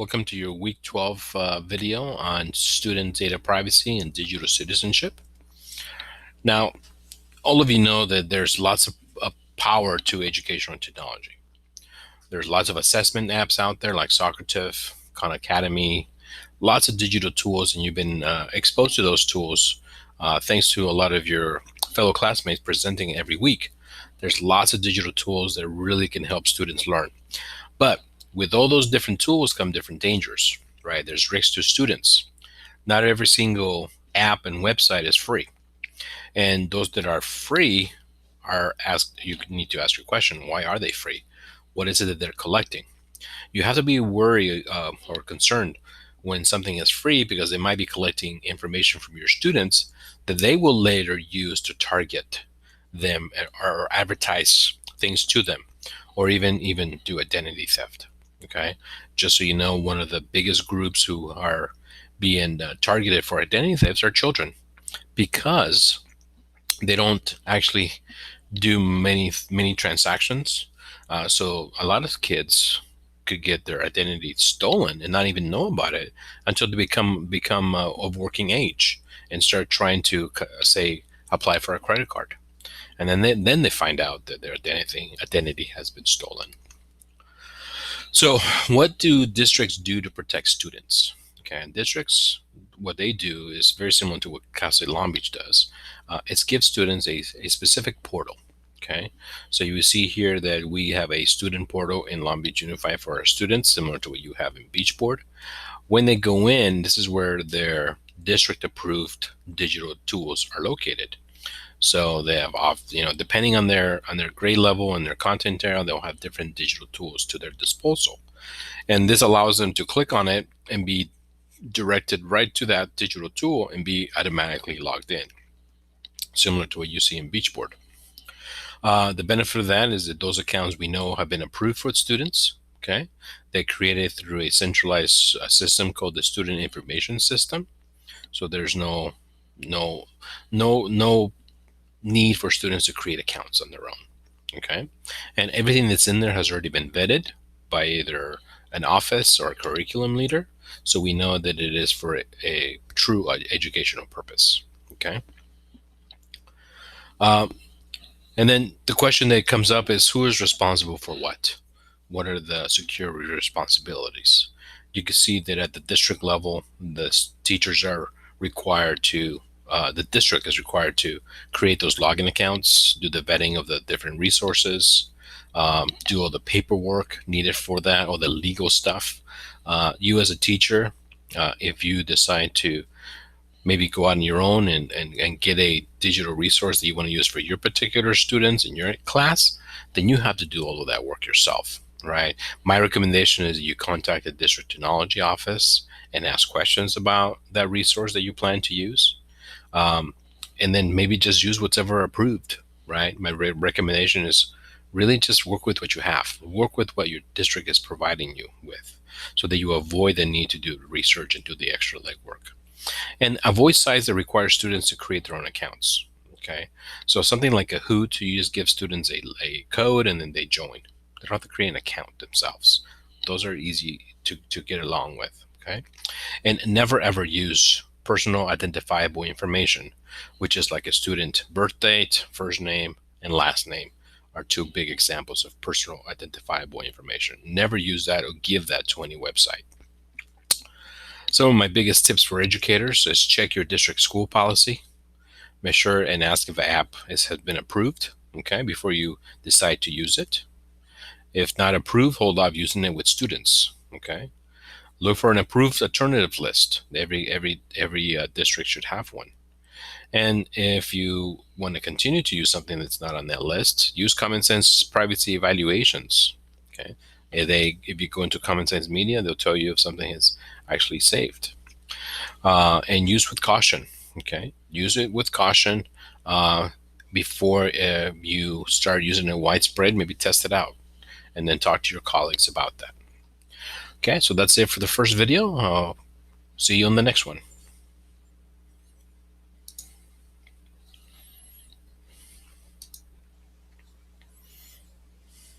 Welcome to your week 12 video on student data privacy and digital citizenship. Now, all of you know that there's lots of power to educational technology. There's lots of assessment apps out there like Socrative, Khan Academy, lots of digital tools, and you've been exposed to those tools thanks to a lot of your fellow classmates presenting every week. There's lots of digital tools that really can help students learn. But with all those different tools come different dangers, right? There's risks to students. Not every single app and website is free. And those that are free you need to ask your question, why are they free? What is it that they're collecting? You have to be worried or concerned when something is free because they might be collecting information from your students that they will later use to target them or advertise things to them, or even do identity theft. Okay, just so you know, one of the biggest groups who are being targeted for identity thefts are children, because they don't actually do many transactions. So a lot of kids could get their identity stolen and not even know about it until they become of working age and start trying to say apply for a credit card, and then they find out that their identity has been stolen. So what do districts do to protect students? Okay, and districts, what they do is very similar to what Cal State Long Beach does. It gives students a specific portal. Okay, so you will see here that we have a student portal in Long Beach Unified for our students, similar to what you have in Beachboard. When they go in, this is where their district approved digital tools are located. So they have depending on their grade level and their content area, they'll have different digital tools to their disposal. And this allows them to click on it and be directed right to that digital tool and be automatically logged in, similar to what you see in Beachboard. The benefit of that is that those accounts we know have been approved for students. Okay, they created through a centralized system called the Student Information System. So there's no need for students to create accounts on their own. Okay, and everything that's in there has already been vetted by either an office or a curriculum leader, so we know that it is for a true educational purpose. Okay. And then the question that comes up is, who is responsible for what? What are the security responsibilities? You can see that at the district level, the teachers are required to the district is required to create those login accounts, do the vetting of the different resources, do all the paperwork needed for that, all the legal stuff. You as a teacher, if you decide to maybe go out on your own and get a digital resource that you want to use for your particular students in your class, then you have to do all of that work yourself, right? My recommendation is you contact the district technology office and ask questions about that resource that you plan to use. And then maybe just use whatever approved, right? My recommendation is really just work with what you have. Work with what your district is providing you with, so that you avoid the need to do research and do the extra legwork. And avoid sites that require students to create their own accounts. Okay, so something like a Hoot, you just give students a code and then they join. They don't have to create an account themselves. Those are easy to get along with. Okay, and never ever use personal identifiable information, which is like a student birth date, first name, and last name are two big examples of personal identifiable information. Never use that or give that to any website. Some of my biggest tips for educators is check your district school policy. Make sure and ask if an app has been approved, okay, before you decide to use it. If not approved, hold off using it with students, okay. Look for an approved alternative list. Every district should have one. And if you want to continue to use something that's not on that list, use common sense privacy evaluations. Okay, if you go into common sense media, they'll tell you if something is actually saved. And use with caution. Okay, use it with caution before you start using it widespread. Maybe test it out, and then talk to your colleagues about that. Okay, so that's it for the first video. I'll see you on the next one.